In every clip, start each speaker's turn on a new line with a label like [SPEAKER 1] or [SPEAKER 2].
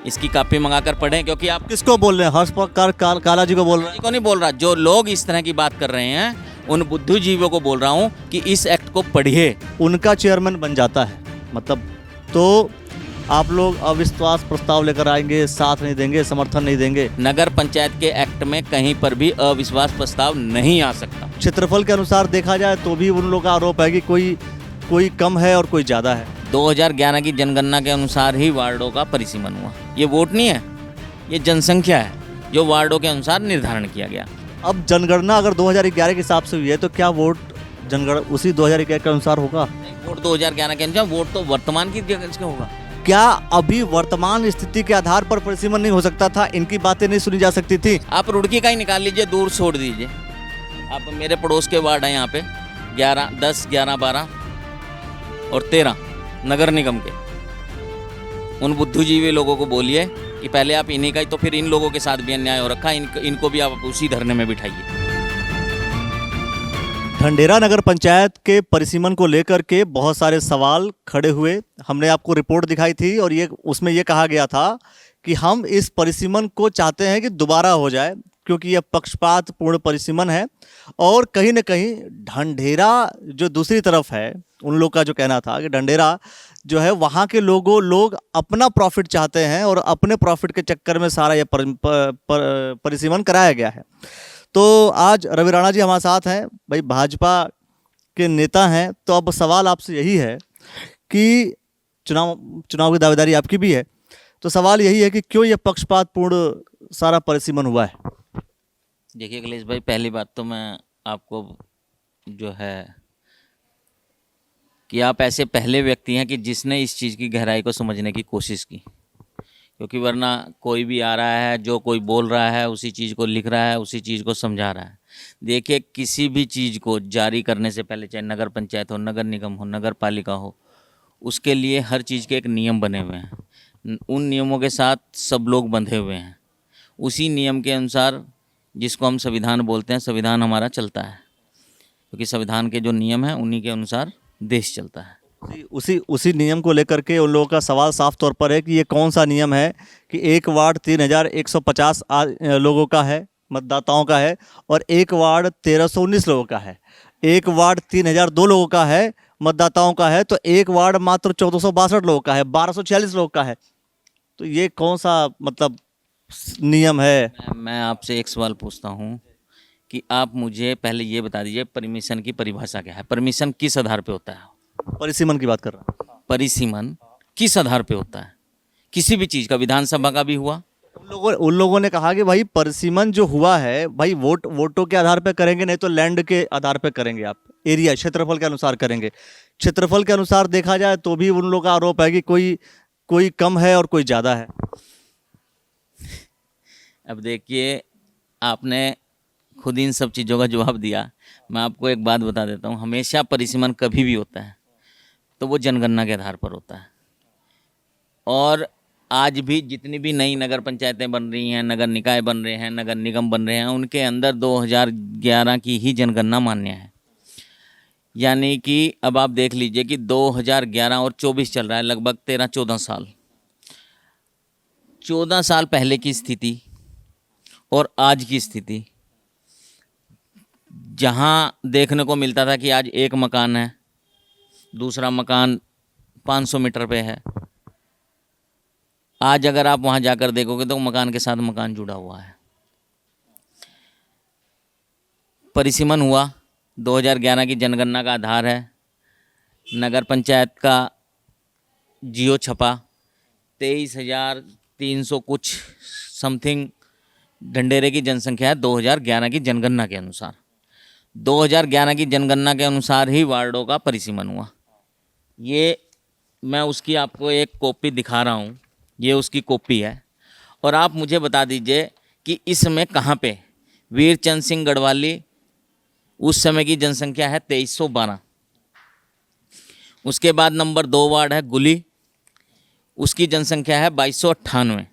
[SPEAKER 1] इसकी कॉपी मंगा कर पढ़ें, क्योंकि आप
[SPEAKER 2] किसको बोल रहे हैं? हर्ष काला जी को बोल रहे हैं?
[SPEAKER 1] को नहीं बोल रहा, जो लोग इस तरह की बात कर रहे हैं उन बुद्धिजीवियों को बोल रहा हूँ कि इस एक्ट को पढ़िए।
[SPEAKER 2] उनका चेयरमैन बन जाता है मतलब, तो आप लोग अविश्वास प्रस्ताव लेकर आएंगे, साथ नहीं देंगे, समर्थन नहीं देंगे?
[SPEAKER 1] नगर पंचायत के एक्ट में कहीं पर भी अविश्वास प्रस्ताव नहीं आ सकता।
[SPEAKER 2] क्षेत्रफल के अनुसार देखा जाए तो भी उन लोगों का आरोप है कि कोई कम है और कोई ज़्यादा है।
[SPEAKER 1] 2011 की जनगणना के अनुसार ही वार्डों का परिसीमन हुआ। ये वोट नहीं है, ये जनसंख्या है जो वार्डों के अनुसार निर्धारण किया गया।
[SPEAKER 2] अब जनगणना अगर 2011 के हिसाब से हुई है तो क्या वोट जनगणना उसी 2011 के अनुसार होगा?
[SPEAKER 1] वोट 2011 के अनुसार, वोट तो वर्तमान की जगह से होगा।
[SPEAKER 2] क्या अभी वर्तमान स्थिति के आधार पर परिसीमन नहीं हो सकता था? इनकी बातें नहीं सुनी जा सकती थी?
[SPEAKER 1] आप रुड़की का ही निकाल लीजिए, दूर छोड़ दीजिए। आप मेरे पड़ोस के वार्ड हैं यहाँ पे 11, 10, 11, 12 और 13 नगर निगम के। उन बुद्धिजीवी लोगों को बोलिए कि पहले आप इन्हीं का ही, तो फिर इन लोगों के साथ भी अन्याय हो रखा है, इनको भी आप उसी धरने में बिठाइए।
[SPEAKER 2] ढंढेरा नगर पंचायत के परिसीमन को लेकर के बहुत सारे सवाल खड़े हुए। हमने आपको रिपोर्ट दिखाई थी और उसमें ये कहा गया था कि हम इस परिसीमन को चाहते हैं कि दोबारा हो जाए, क्योंकि यह पक्षपात पूर्ण परिसीमन है। और कहीं न कहीं ढंढेरा जो दूसरी तरफ है, उन लोग का जो कहना था कि ढंढेरा जो है वहाँ के लोग अपना प्रॉफिट चाहते हैं और अपने प्रॉफिट के चक्कर में सारा ये परिसीमन कराया गया है। तो आज रवि राणा जी हमारे साथ हैं, भाई भाजपा के नेता हैं। तो अब सवाल आपसे यही है कि चुनाव की दावेदारी आपकी भी है, तो सवाल यही है कि क्यों ये पक्षपातपूर्ण सारा परिसीमन हुआ है?
[SPEAKER 1] देखिए अखिलेश भाई, पहली बात तो मैं आपको जो है कि आप ऐसे पहले व्यक्ति हैं कि जिसने इस चीज़ की गहराई को समझने की कोशिश की, क्योंकि वरना कोई भी आ रहा है, जो कोई बोल रहा है उसी चीज़ को लिख रहा है, उसी चीज़ को समझा रहा है। देखिए, किसी भी चीज़ को जारी करने से पहले, चाहे नगर पंचायत हो, नगर निगम हो, नगर पालिका हो, उसके लिए हर चीज़ के एक नियम बने हुए हैं। उन नियमों के साथ सब लोग बंधे हुए हैं। उसी नियम के अनुसार, जिसको हम संविधान बोलते हैं, संविधान हमारा चलता है, क्योंकि संविधान के जो नियम हैं उन्हीं के अनुसार देश चलता है।
[SPEAKER 2] उसी नियम को लेकर के उन लोगों का सवाल साफ तौर पर है कि ये कौन सा नियम है कि एक वार्ड 3150 लोगों का है, मतदाताओं का है, और एक वार्ड 1319 लोगों का है। एक वार्ड 3002 लोगों का है, मतदाताओं का है, तो एक वार्ड मात्र 1462 लोगों का है, 1246 लोगों का है। तो ये कौन सा मतलब नियम है?
[SPEAKER 1] मैं आपसे एक सवाल पूछता हूँ कि आप मुझे पहले ये बता दीजिए, परमिशन की परिभाषा क्या है? परमिशन किस आधार पे होता है?
[SPEAKER 2] परिसीमन की बात कर रहा हूँ।
[SPEAKER 1] परिसीमन किस आधार पे होता है? किसी भी चीज़ का, विधानसभा का भी हुआ।
[SPEAKER 2] उन लोगों ने कहा कि भाई परिसीमन जो हुआ है, भाई वोटों के आधार पे करेंगे, नहीं तो लैंड के आधार पे करेंगे, आप एरिया क्षेत्रफल के अनुसार करेंगे। क्षेत्रफल के अनुसार देखा जाए तो भी उन लोगों का आरोप है कि कोई कम है और कोई ज़्यादा है।
[SPEAKER 1] अब देखिए, आपने खुद इन सब चीज़ों का जवाब दिया। मैं आपको एक बात बता देता हूँ, हमेशा परिसीमन कभी भी होता है तो वो जनगणना के आधार पर होता है। और आज भी जितनी भी नई नगर पंचायतें बन रही हैं, नगर निकाय बन रहे हैं, नगर निगम बन रहे हैं, उनके अंदर 2011 की ही जनगणना मान्य है। यानी कि अब आप देख लीजिए कि 2011 और 24 चल रहा है, लगभग 13-14 साल। 14 साल पहले की स्थिति और आज की स्थिति, जहाँ देखने को मिलता था कि आज एक मकान है, दूसरा मकान 500 मीटर पे है, आज अगर आप वहाँ जाकर देखोगे तो मकान के साथ मकान जुड़ा हुआ है। परिसीमन हुआ, 2011 की जनगणना का आधार है, नगर पंचायत का जियो छपा, 23,300 कुछ समथिंग ढंढेरे की जनसंख्या है 2011 की जनगणना के अनुसार। 2011 की जनगणना के अनुसार ही वार्डों का परिसीमन हुआ। ये मैं उसकी आपको एक कॉपी दिखा रहा हूँ, ये उसकी कॉपी है। और आप मुझे बता दीजिए कि इसमें कहाँ पे वीरचंद सिंह गढ़वाली, उस समय की जनसंख्या है 2312। उसके बाद नंबर 2 वार्ड है गुली, उसकी जनसंख्या है 2298।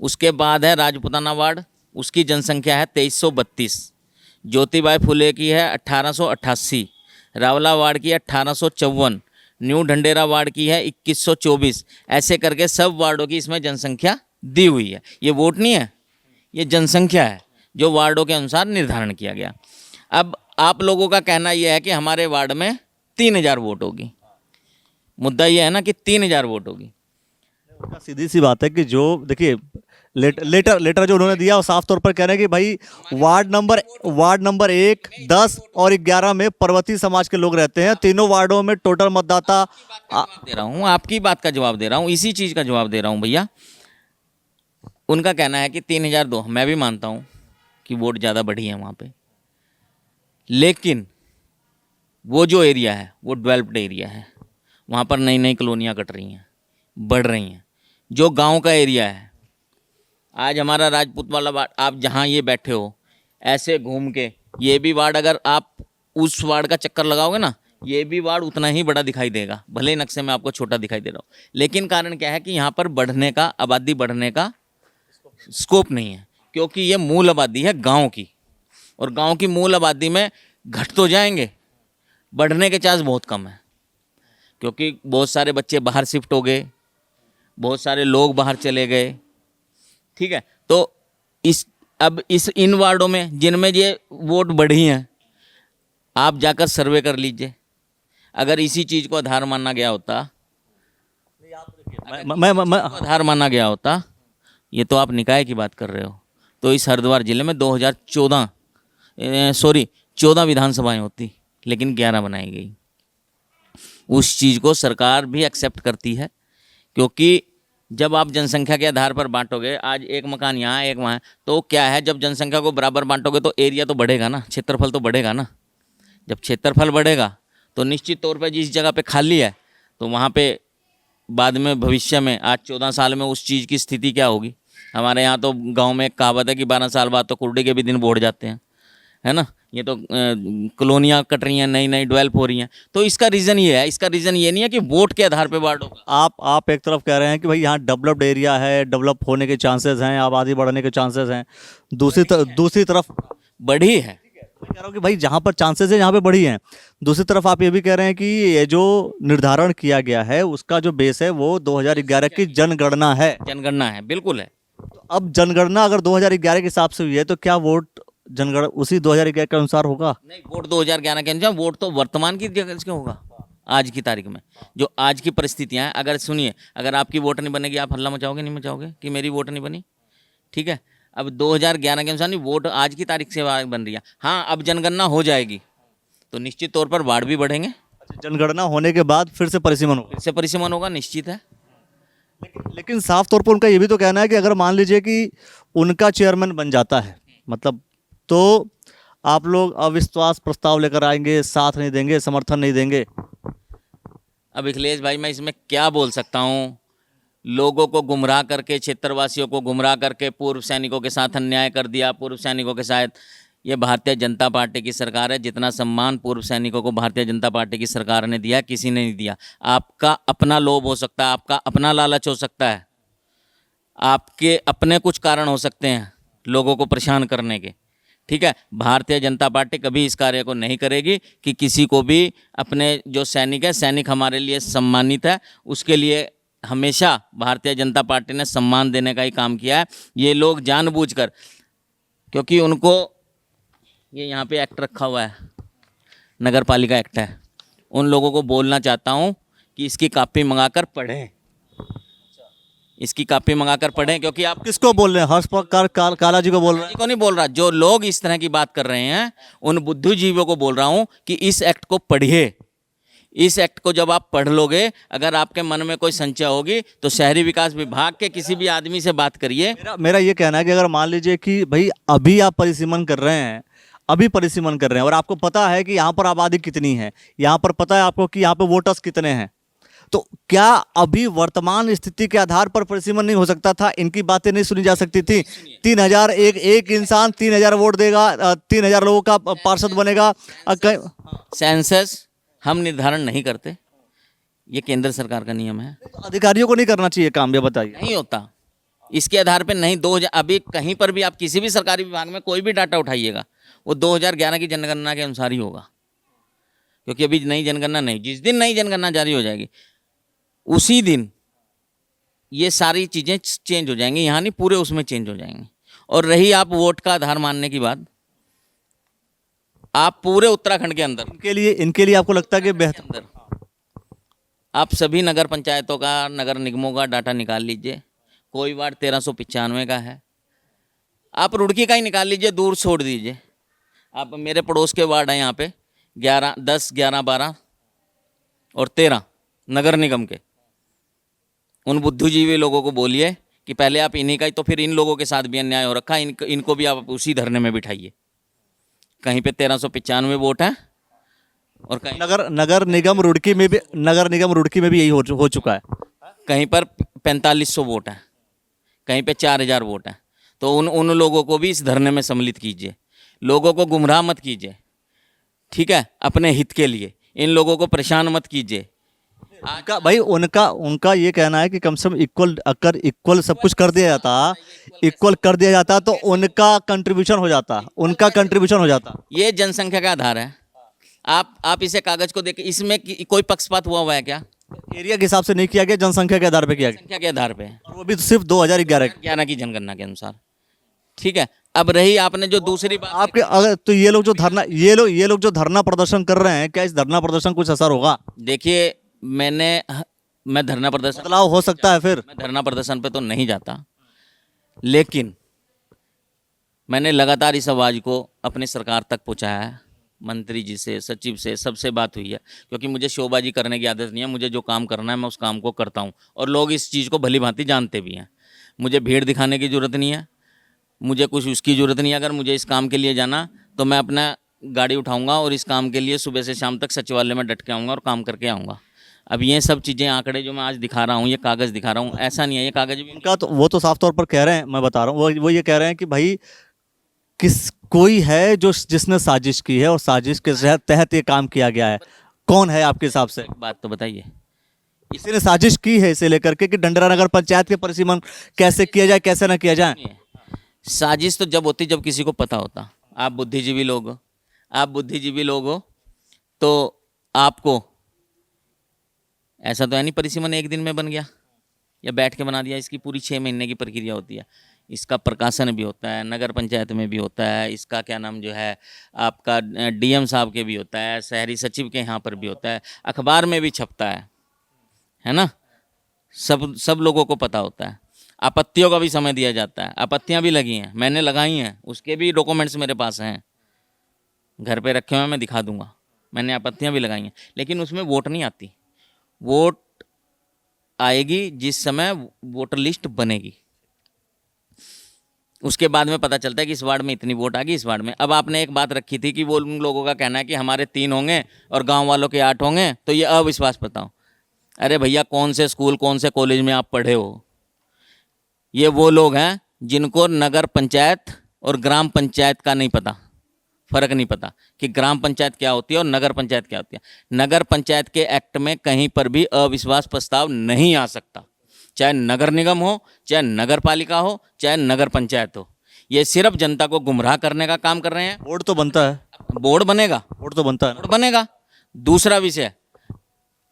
[SPEAKER 1] उसके बाद है राजपुताना वार्ड, उसकी जनसंख्या है 2332। ज्योतिबाई फुले की है 1888। रावला वार्ड की 1854। न्यू ढंडेरा वार्ड की है 2124, ऐसे करके सब वार्डों की इसमें जनसंख्या दी हुई है। ये वोट नहीं है, ये जनसंख्या है जो वार्डों के अनुसार निर्धारण किया गया। अब आप लोगों का कहना यह है कि हमारे वार्ड में 3000 वोट होगी। मुद्दा यह है ना कि 3000 वोट होगी।
[SPEAKER 2] उनका सीधी सी बात है कि जो देखिए लेटर जो उन्होंने दिया वो साफ तौर पर कह रहे हैं कि भाई वार्ड नंबर 1, 10 और 11 में पर्वतीय समाज के लोग रहते हैं। तीनों वार्डों में टोटल मतदाता
[SPEAKER 1] दे रहा हूँ, आपकी बात का जवाब दे रहा हूँ, इसी चीज़ का जवाब दे रहा हूँ भैया। उनका कहना है कि 3000 दो, मैं भी मानता हूँ कि वोट ज़्यादा बढ़ी है वहाँ पे, लेकिन वो जो एरिया है वो डेवलप्ड एरिया है, वहाँ पर नई नई कॉलोनियाँ कट रही हैं, बढ़ रही हैं। जो गांव का एरिया है, आज हमारा राजपूत वाला वार्ड, आप जहाँ ये बैठे हो ऐसे घूम के ये भी वार्ड, अगर आप उस वार्ड का चक्कर लगाओगे ना, ये भी वार्ड उतना ही बड़ा दिखाई देगा, भले ही नक्शे में आपको छोटा दिखाई दे रहा हो। लेकिन कारण क्या है कि यहाँ पर बढ़ने का, आबादी बढ़ने का स्कोप नहीं है, क्योंकि ये मूल आबादी है गांव की, और गांव की मूल आबादी में घट तो जाएंगे, बढ़ने के चांस बहुत कम है, क्योंकि बहुत सारे बच्चे बाहर शिफ्ट हो गए, बहुत सारे लोग बाहर चले गए। ठीक है, तो इन वार्डों में जिनमें ये वोट बढ़ी हैं, आप जाकर सर्वे कर लीजिए। अगर इसी चीज़ को आधार माना गया होता, आधार माना गया होता, ये तो आप निकाय की बात कर रहे हो, तो इस हरिद्वार जिले में 14 विधानसभाएं होती, लेकिन 11 बनाई गई। उस चीज़ को सरकार भी एक्सेप्ट करती है, क्योंकि जब आप जनसंख्या के आधार पर बांटोगे, आज एक मकान यहाँ एक वहाँ, तो क्या है, जब जनसंख्या को बराबर बांटोगे तो एरिया तो बढ़ेगा ना, क्षेत्रफल तो बढ़ेगा ना। जब क्षेत्रफल बढ़ेगा तो निश्चित तौर पर जिस जगह पे खाली है, तो वहाँ पे बाद में भविष्य में, आज 14 साल में उस चीज़ की स्थिति क्या होगी। हमारे यहाँ तो गांव में एक कहावत है कि 12 साल बाद तो कुर्डी के भी दिन बोड़ जाते हैं, है ना। ये तो कॉलोनियाँ कट रही हैं, नई नई डेवलप हो रही हैं, तो इसका रीज़न ये है। इसका रीज़न ये नहीं है कि वोट के आधार पे वार्ड होगा।
[SPEAKER 2] आप एक तरफ कह रहे हैं कि भाई यहाँ डेवलप्ड एरिया है, डेवलप होने के चांसेस हैं, आबादी बढ़ने के चांसेस हैं, दूसरी तरफ
[SPEAKER 1] बढ़ी है।
[SPEAKER 2] मैं कह रहा हूँ कि भाई जहाँ पर चांसेस है यहाँ पे बढ़ी हैं। दूसरी तरफ आप ये भी कह रहे हैं कि ये जो निर्धारण किया गया है उसका जो बेस है वो 2011 की जनगणना है।
[SPEAKER 1] जनगणना है, बिल्कुल है।
[SPEAKER 2] तो अब जनगणना अगर 2011 के हिसाब से हुई है तो क्या वोट जनगणना उसी 2011 के अनुसार होगा?
[SPEAKER 1] नहीं, वोट 2011 के अनुसार, वोट तो वर्तमान की जगह से होगा। आज की तारीख में जो आज की परिस्थितियाँ हैं, अगर सुनिए, अगर आपकी वोट नहीं बनेगी, आप हल्ला मचाओगे नहीं मचाओगे कि मेरी वोट नहीं बनी? ठीक है, अब 2011 के अनुसार नहीं, वोट आज की तारीख से बन रही है। हाँ, अब जनगणना हो जाएगी तो निश्चित तौर पर वार्ड भी बढ़ेंगे।
[SPEAKER 2] जनगणना होने के बाद फिर से परिसीमन होगा?
[SPEAKER 1] फिर से परिसीमन होगा, निश्चित है।
[SPEAKER 2] लेकिन साफ तौर पर उनका ये भी तो कहना है कि अगर मान लीजिए कि उनका चेयरमैन बन जाता है, मतलब तो आप लोग अविश्वास प्रस्ताव लेकर आएंगे, साथ नहीं देंगे, समर्थन नहीं देंगे?
[SPEAKER 1] अब अखिलेश भाई, मैं इसमें क्या बोल सकता हूँ? लोगों को गुमराह करके, क्षेत्रवासियों को गुमराह करके पूर्व सैनिकों के साथ अन्याय कर दिया, पूर्व सैनिकों के साथ। ये भारतीय जनता पार्टी की सरकार है। जितना सम्मान पूर्व सैनिकों को भारतीय जनता पार्टी की सरकार ने दिया, किसी ने नहीं दिया। आपका अपना लोभ हो सकता है, आपका अपना लालच हो सकता है, आपके अपने कुछ कारण हो सकते हैं लोगों को परेशान करने के। ठीक है, भारतीय जनता पार्टी कभी इस कार्य को नहीं करेगी कि किसी को भी, अपने जो सैनिक है, सैनिक हमारे लिए सम्मानित है, उसके लिए हमेशा भारतीय जनता पार्टी ने सम्मान देने का ही काम किया है। ये लोग जानबूझकर, क्योंकि उनको ये यहाँ पे एक्ट रखा हुआ है, नगर पालिका एक्ट है, उन लोगों को बोलना चाहता हूँ कि इसकी कॉपी मंगाकर पढ़ें, इसकी कॉपी मंगाकर पढ़ें। क्योंकि आप
[SPEAKER 2] किसको बोल रहे हैं? हर्ष काला जी को बोल रहे हैं?
[SPEAKER 1] को नहीं बोल रहा, जो लोग इस तरह की बात कर रहे हैं उन बुद्धिजीवियों को बोल रहा हूँ कि इस एक्ट को पढ़िए। इस एक्ट को जब आप पढ़ लोगे, अगर आपके मन में कोई संशय होगी तो शहरी विकास विभाग के किसी भी आदमी से बात करिए।
[SPEAKER 2] मेरा ये कहना है कि अगर मान लीजिए कि भाई अभी आप परिसीमन कर रहे हैं, और आपको पता है कि यहाँ पर आबादी कितनी है, यहाँ पर पता है आपको कि यहाँ पर वोटर्स कितने हैं, तो क्या अभी वर्तमान स्थिति के आधार पर परिसीमन नहीं हो सकता था? इनकी बातें नहीं सुनी जा सकती थी? 3000 एक इंसान 3000 वोट देगा, 3000 लोगों का पार्षद बनेगा।
[SPEAKER 1] सेंसस हम निर्धारण नहीं करते, ये केंद्र सरकार का नियम है।
[SPEAKER 2] तो अधिकारियों को नहीं करना चाहिए काम? ये बताइए।
[SPEAKER 1] नहीं होता, इसके आधार पे नहीं। 2000 अभी कहीं पर भी आप किसी भी सरकारी विभाग में कोई भी डाटा उठाइएगा, वो 2011 की जनगणना के अनुसार ही होगा। क्योंकि अभी नई जनगणना नहीं, जिस दिन नई जनगणना जारी हो जाएगी उसी दिन ये सारी चीज़ें चेंज हो जाएंगी, यहाँ नहीं पूरे उसमें चेंज हो जाएंगी। और रही आप वोट का आधार मानने की बात, आप पूरे उत्तराखंड के अंदर
[SPEAKER 2] इनके लिए आपको लगता है कि बेहतर
[SPEAKER 1] अंदर आप सभी नगर पंचायतों का, नगर निगमों का डाटा निकाल लीजिए। कोई वार्ड 1395 का है, आप रुड़की का ही निकाल लीजिए, दूर छोड़ दीजिए। आप मेरे पड़ोस के वार्ड हैं यहाँ पे 11, 10, 11, 12 और 13 नगर निगम के। उन बुद्धिजीवी लोगों को बोलिए कि पहले आप इन्हीं का ही, तो फिर इन लोगों के साथ भी अन्याय हो रखा है, इनको भी आप उसी धरने में बिठाइए। कहीं पे 1395 वोट हैं और कहीं
[SPEAKER 2] नगर निगम रुड़की में भी यही हो चुका है।
[SPEAKER 1] कहीं पर 4500 वोट हैं, कहीं पे 4000 वोट हैं। तो उन लोगों को भी इस धरने में सम्मिलित कीजिए, लोगों को गुमराह मत कीजिए, ठीक है, अपने हित के लिए इन लोगों को परेशान मत कीजिए।
[SPEAKER 2] उनका ये कहना है कि कम से कम इक्वल सब कुछ कर दिया जाता तो उनका कंट्रीब्यूशन हो जाता।
[SPEAKER 1] ये जनसंख्या का आधार है। आप इसे कागज को देखिए, इसमें कोई पक्षपात हुआ है क्या?
[SPEAKER 2] एरिया के हिसाब से नहीं किया गया, जनसंख्या के आधार पे किया गया,
[SPEAKER 1] संख्या के आधार पे,
[SPEAKER 2] और वो भी सिर्फ 2011
[SPEAKER 1] की जनगणना के अनुसार, ठीक है। अब रही आपने जो दूसरी बात
[SPEAKER 2] आपके, अगर तो ये लोग जो धरना प्रदर्शन कर रहे हैं, क्या इस धरना प्रदर्शन कुछ असर होगा?
[SPEAKER 1] देखिए, मैं धरना प्रदर्शन,
[SPEAKER 2] बदलाव हो सकता है फिर?
[SPEAKER 1] मैं धरना प्रदर्शन पे तो नहीं जाता, लेकिन मैंने लगातार इस आवाज़ को अपनी सरकार तक पहुंचाया है। मंत्री जी से, सचिव से, सबसे बात हुई है, क्योंकि मुझे शोबाजी करने की आदत नहीं है। मुझे जो काम करना है मैं उस काम को करता हूं, और लोग इस चीज़ को भली भांति जानते भी हैं। मुझे भीड़ दिखाने की ज़रूरत नहीं है, मुझे कुछ उसकी ज़रूरत नहीं है। अगर मुझे इस काम के लिए जाना तो मैं अपना गाड़ी उठाऊँगा और इस काम के लिए सुबह से शाम तक सचिवालय में डट के आऊँगा और काम करके आऊँगा। अब ये सब चीज़ें, आंकड़े जो मैं आज दिखा रहा हूँ, ये कागज़ दिखा रहा हूँ, ऐसा नहीं है। ये कागज़ भी
[SPEAKER 2] उनका तो वो तो साफ तौर पर कह रहे हैं, मैं बता रहा हूँ, वो ये कह रहे हैं कि भाई कोई है जिसने साजिश की है और साजिश के तहत ये काम किया गया है। कौन है आपके हिसाब से?
[SPEAKER 1] बात तो बताइए।
[SPEAKER 2] इसी ने साजिश की है इसे लेकर के कि डंडरा नगर पंचायत के परिसीमन कैसे किया जाए, कैसे ना किया जाए।
[SPEAKER 1] साजिश तो जब होती जब किसी को पता होता। आप बुद्धिजीवी लोग हो तो आपको ऐसा तो है नहीं परिसीमन एक दिन में बन गया या बैठ के बना दिया। इसकी पूरी 6 महीने की प्रक्रिया होती है। इसका प्रकाशन भी होता है, नगर पंचायत में भी होता है, इसका क्या नाम जो है आपका डीएम साहब के भी होता है, शहरी सचिव के यहाँ पर भी होता है, अखबार में भी छपता है ना। सब लोगों को पता होता है। आपत्तियों का भी समय दिया जाता है। आपत्तियाँ भी लगी हैं, मैंने लगाई हैं, उसके भी डॉक्यूमेंट्स मेरे पास हैं, घर पे रखे हुए, मैं दिखा दूंगा। मैंने आपत्तियाँ भी लगाई हैं, लेकिन उसमें वोट नहीं आती। वोट आएगी जिस समय वोटर लिस्ट बनेगी, उसके बाद में पता चलता है कि इस वार्ड में इतनी वोट आ गई, इस वार्ड में। अब आपने एक बात रखी थी कि वो उन लोगों का कहना है कि हमारे 3 होंगे और गांव वालों के 8 होंगे, तो ये अविश्वास बताओ। अरे भैया, कौन से स्कूल, कौन से कॉलेज में आप पढ़े हो? ये वो लोग हैं जिनको नगर पंचायत और ग्राम पंचायत का नहीं पता, फ़र्क नहीं पता कि ग्राम पंचायत क्या होती है और नगर पंचायत क्या होती है। नगर पंचायत के एक्ट में कहीं पर भी अविश्वास प्रस्ताव नहीं आ सकता, चाहे नगर निगम हो, चाहे नगर पालिका हो, चाहे नगर पंचायत हो। ये सिर्फ जनता को गुमराह करने का काम कर रहे हैं।
[SPEAKER 2] बोर्ड तो बनता है,
[SPEAKER 1] बोर्ड बनेगा,
[SPEAKER 2] बोर्ड बनेगा।
[SPEAKER 1] दूसरा विषय,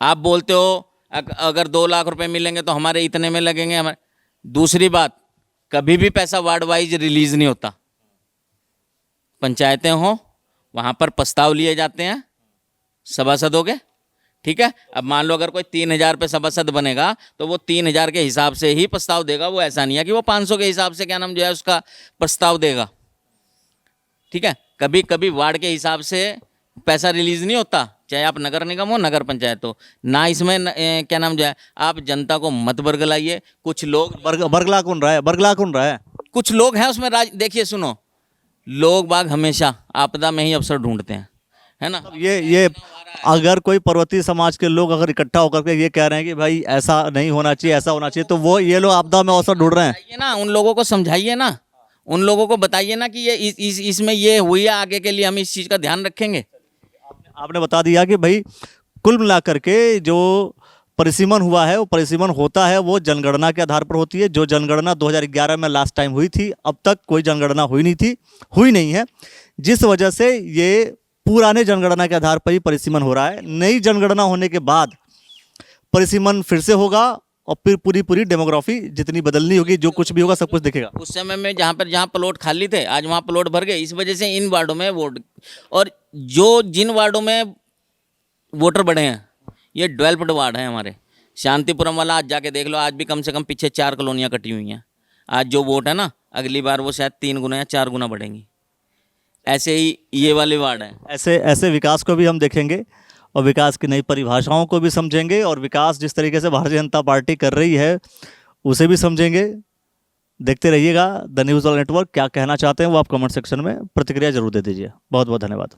[SPEAKER 1] आप बोलते हो अगर 2 लाख रुपए मिलेंगे तो हमारे इतने में लगेंगे हमारे। दूसरी बात, कभी भी पैसा वार्ड वाइज रिलीज नहीं होता। पंचायतें हो, वहाँ पर प्रस्ताव लिए जाते हैं सभासदों के, ठीक है। अब मान लो अगर कोई 3000 पे सभासद बनेगा तो वो 3000 के हिसाब से ही प्रस्ताव देगा। वो ऐसा नहीं है कि वो 500 के हिसाब से क्या नाम जो है उसका प्रस्ताव देगा, ठीक है। कभी कभी वार्ड के हिसाब से पैसा रिलीज नहीं होता, चाहे आप नगर निगम हो, नगर पंचायत हो ना। इसमें क्या नाम जो है, आप जनता को मत बरगलाइए। कुछ लोग
[SPEAKER 2] बरगला कौन रहा है? कुछ
[SPEAKER 1] लोग हैं उसमें देखिए सुनो, लोग बाग हमेशा आपदा में ही अवसर ढूंढते हैं, है ना।
[SPEAKER 2] ये अगर कोई पर्वतीय समाज के लोग अगर इकट्ठा होकर के ये कह रहे हैं कि भाई ऐसा नहीं होना चाहिए, ऐसा होना चाहिए, तो ये लोग आपदा में अवसर ढूंढ रहे हैं
[SPEAKER 1] ना। उन लोगों को समझाइए ना, उन लोगों को बताइए ना कि ये इसमें ये हुई है, आगे के लिए हम इस चीज़ का ध्यान रखेंगे।
[SPEAKER 2] आपने बता दिया कि भाई कुल मिलाकर के जो परिसीमन हुआ है, वो परिसीमन होता है वो जनगणना के आधार पर होती है। जो जनगणना 2011 में लास्ट टाइम हुई थी, अब तक कोई जनगणना हुई नहीं है, जिस वजह से ये पुराने जनगणना के आधार पर ही परिसीमन हो रहा है। नई जनगणना होने के बाद परिसीमन फिर से होगा और फिर पूरी डेमोग्राफी जितनी बदलनी होगी, जो कुछ भी होगा सब कुछ दिखेगा।
[SPEAKER 1] उस समय में जहाँ प्लॉट खाली थे आज वहाँ प्लॉट भर गए, इस वजह से इन वार्डों में वोट, और जिन वार्डों में वोटर बढ़े हैं ये डेवलप्ड वार्ड है हमारे। शांतिपुरम वाला आज जाके देख लो, आज भी कम से कम पीछे 4 कॉलोनियाँ कटी हुई हैं। आज जो वोट है ना, अगली बार वो शायद 3 गुना या 4 गुना बढ़ेंगी। ऐसे ही ये वाले वार्ड हैं।
[SPEAKER 2] ऐसे विकास को भी हम देखेंगे और विकास की नई परिभाषाओं को भी समझेंगे, और विकास जिस तरीके से भारतीय जनता पार्टी कर रही है उसे भी समझेंगे। देखते रहिएगा द न्यूज़ वाला नेटवर्क। क्या कहना चाहते हैं वो आप कमेंट सेक्शन में प्रतिक्रिया जरूर दे दीजिए। बहुत बहुत धन्यवाद।